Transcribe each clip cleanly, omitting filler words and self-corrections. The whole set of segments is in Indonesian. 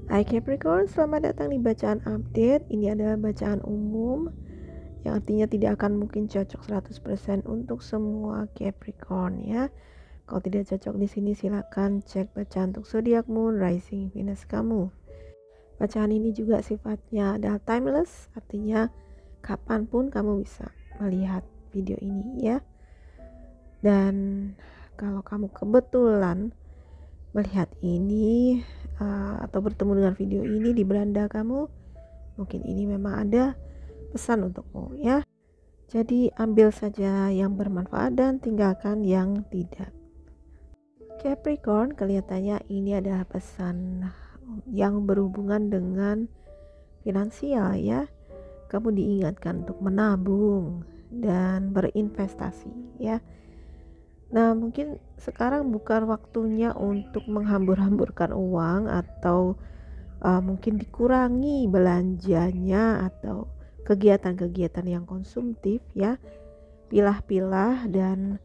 Hai Capricorn, selamat datang di bacaan update. Ini adalah bacaan umum yang artinya tidak akan mungkin cocok 100% untuk semua Capricorn ya. Kalau tidak cocok di sini silakan cek bacaan untuk zodiak moon, rising, Venus kamu. Bacaan ini juga sifatnya adalah timeless, artinya kapanpun kamu bisa melihat video ini ya. Dan kalau kamu kebetulan melihat ini atau bertemu dengan video ini di beranda kamu, mungkin ini memang ada pesan untukmu ya. Jadi ambil saja yang bermanfaat dan tinggalkan yang tidak. Capricorn, kelihatannya ini adalah pesan yang berhubungan dengan finansial ya. Kamu diingatkan untuk menabung dan berinvestasi ya. Nah, mungkin sekarang bukan waktunya untuk menghambur-hamburkan uang atau mungkin dikurangi belanjanya atau kegiatan-kegiatan yang konsumtif ya. Pilah-pilah dan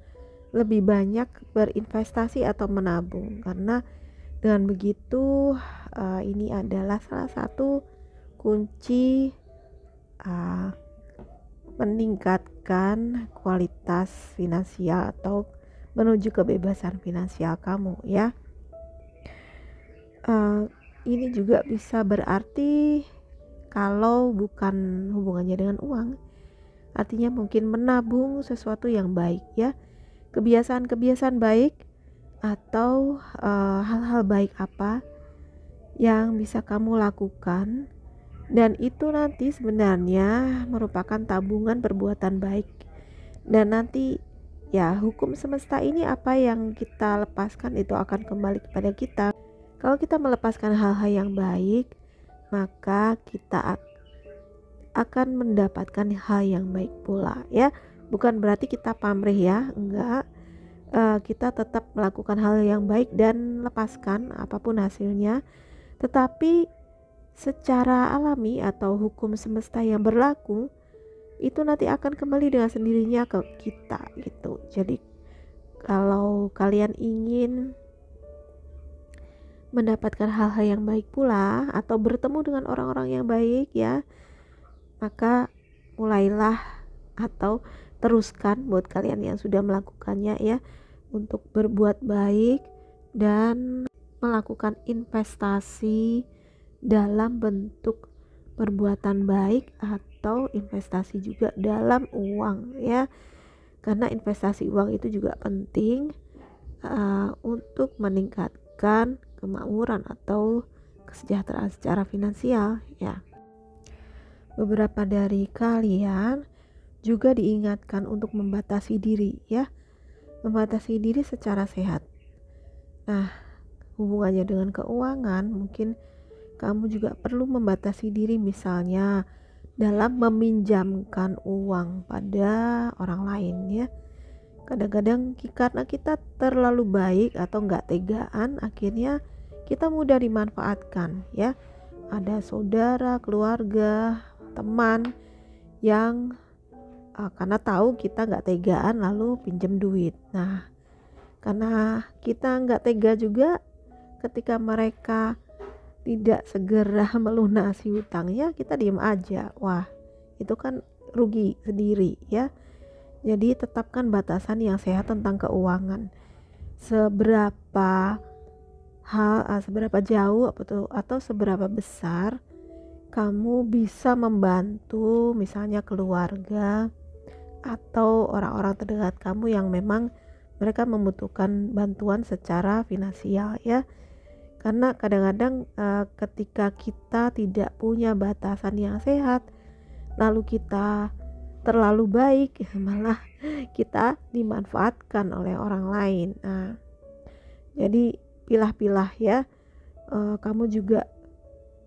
lebih banyak berinvestasi atau menabung, karena dengan begitu ini adalah salah satu kunci meningkatkan kualitas finansial atau menuju kebebasan finansial kamu ya. Ini juga bisa berarti kalau bukan hubungannya dengan uang, artinya mungkin menabung sesuatu yang baik ya, kebiasaan-kebiasaan baik atau hal-hal baik apa yang bisa kamu lakukan, dan itu nanti sebenarnya merupakan tabungan perbuatan baik. Dan nanti ya, hukum semesta ini apa yang kita lepaskan itu akan kembali kepada kita. Kalau kita melepaskan hal-hal yang baik, maka kita akan mendapatkan hal yang baik pula ya. Bukan berarti kita pamrih ya, enggak. Kita tetap melakukan hal yang baik dan lepaskan apapun hasilnya, tetapi secara alami atau hukum semesta yang berlaku itu nanti akan kembali dengan sendirinya ke kita gitu. Jadi kalau kalian ingin mendapatkan hal-hal yang baik pula atau bertemu dengan orang-orang yang baik ya, maka mulailah atau teruskan buat kalian yang sudah melakukannya ya, untuk berbuat baik dan melakukan investasi dalam bentuk perbuatan baik atau investasi juga dalam uang ya, karena investasi uang itu juga penting untuk meningkatkan kemakmuran atau kesejahteraan secara finansial ya. Beberapa dari kalian juga diingatkan untuk membatasi diri ya, membatasi diri secara sehat. Nah, hubungannya dengan keuangan, mungkin kamu juga perlu membatasi diri, misalnya dalam meminjamkan uang pada orang lain ya. Kadang-kadang karena kita terlalu baik atau nggak tegaan, akhirnya kita mudah dimanfaatkan ya. Ada saudara, keluarga, teman yang karena tahu kita nggak tegaan lalu pinjam duit. Nah, karena kita nggak tega juga, ketika mereka tidak segera melunasi hutangnya, kita diem aja. Wah, itu kan rugi sendiri ya. Jadi tetapkan batasan yang sehat tentang keuangan. Seberapa jauh atau seberapa besar kamu bisa membantu misalnya keluarga atau orang-orang terdekat kamu yang memang mereka membutuhkan bantuan secara finansial ya. Karena kadang-kadang ketika kita tidak punya batasan yang sehat, lalu kita terlalu baik, malah kita dimanfaatkan oleh orang lain. Nah, jadi pilah-pilah ya. Kamu juga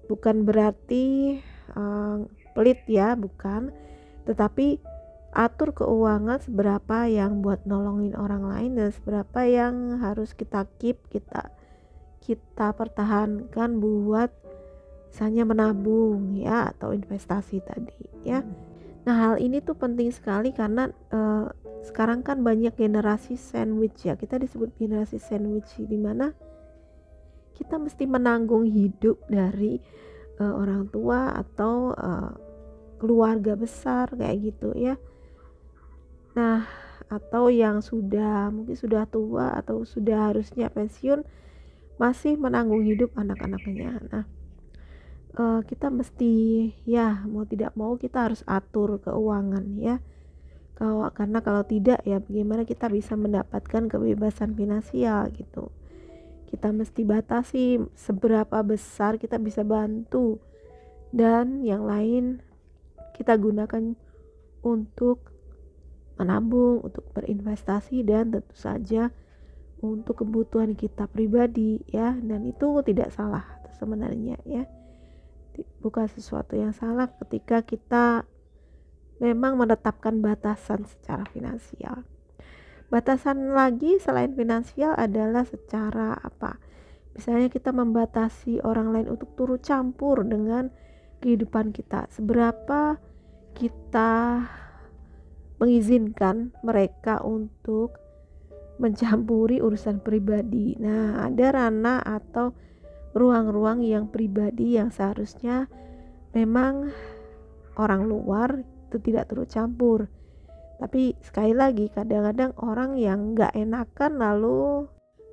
bukan berarti pelit ya, bukan, tetapi atur keuangan seberapa yang buat nolongin orang lain dan seberapa yang harus kita keep, kita pertahankan buat misalnya menabung ya atau investasi tadi ya. Nah, hal ini tuh penting sekali karena sekarang kan banyak generasi sandwich ya, kita disebut generasi sandwich, di mana kita mesti menanggung hidup dari orang tua atau keluarga besar kayak gitu ya. Nah, atau yang mungkin sudah tua atau sudah harusnya pensiun masih menanggung hidup anak-anaknya. Nah, kita mesti ya mau tidak mau kita harus atur keuangan ya. Karena kalau tidak ya bagaimana kita bisa mendapatkan kebebasan finansial gitu. Kita mesti batasi seberapa besar kita bisa bantu dan yang lain kita gunakan untuk menabung, untuk berinvestasi dan tentu saja untuk kebutuhan kita pribadi ya. Dan itu tidak salah sebenarnya ya. Bukan sesuatu yang salah ketika kita memang menetapkan batasan secara finansial. Batasan lagi selain finansial adalah secara apa? Misalnya kita membatasi orang lain untuk turut campur dengan kehidupan kita. Seberapa kita mengizinkan mereka untuk mencampuri urusan pribadi. Nah, ada ranah atau ruang-ruang yang pribadi yang seharusnya memang orang luar itu tidak turut campur. Tapi sekali lagi kadang-kadang orang yang gak enakan lalu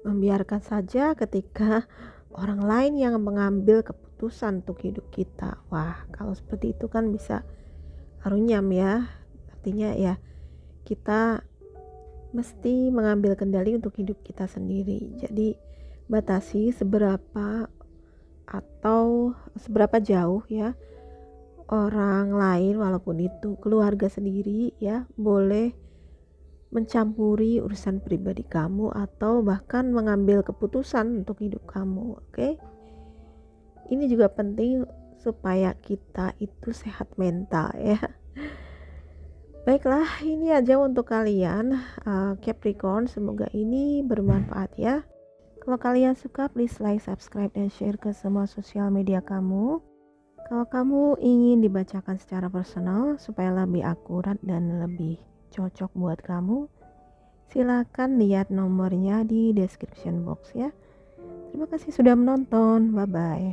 membiarkan saja ketika orang lain yang mengambil keputusan untuk hidup kita. Wah, kalau seperti itu kan bisa runyam ya. Artinya ya kita mesti mengambil kendali untuk hidup kita sendiri. Jadi batasi seberapa jauh ya orang lain walaupun itu keluarga sendiri ya boleh mencampuri urusan pribadi kamu atau bahkan mengambil keputusan untuk hidup kamu. Oke? Ini juga penting supaya kita itu sehat mental ya. Baiklah, ini aja untuk kalian Capricorn, semoga ini bermanfaat ya. Kalau kalian suka please like, subscribe, dan share ke semua sosial media kamu. Kalau kamu ingin dibacakan secara personal supaya lebih akurat dan lebih cocok buat kamu, silakan lihat nomornya di description box ya. Terima kasih sudah menonton, bye bye.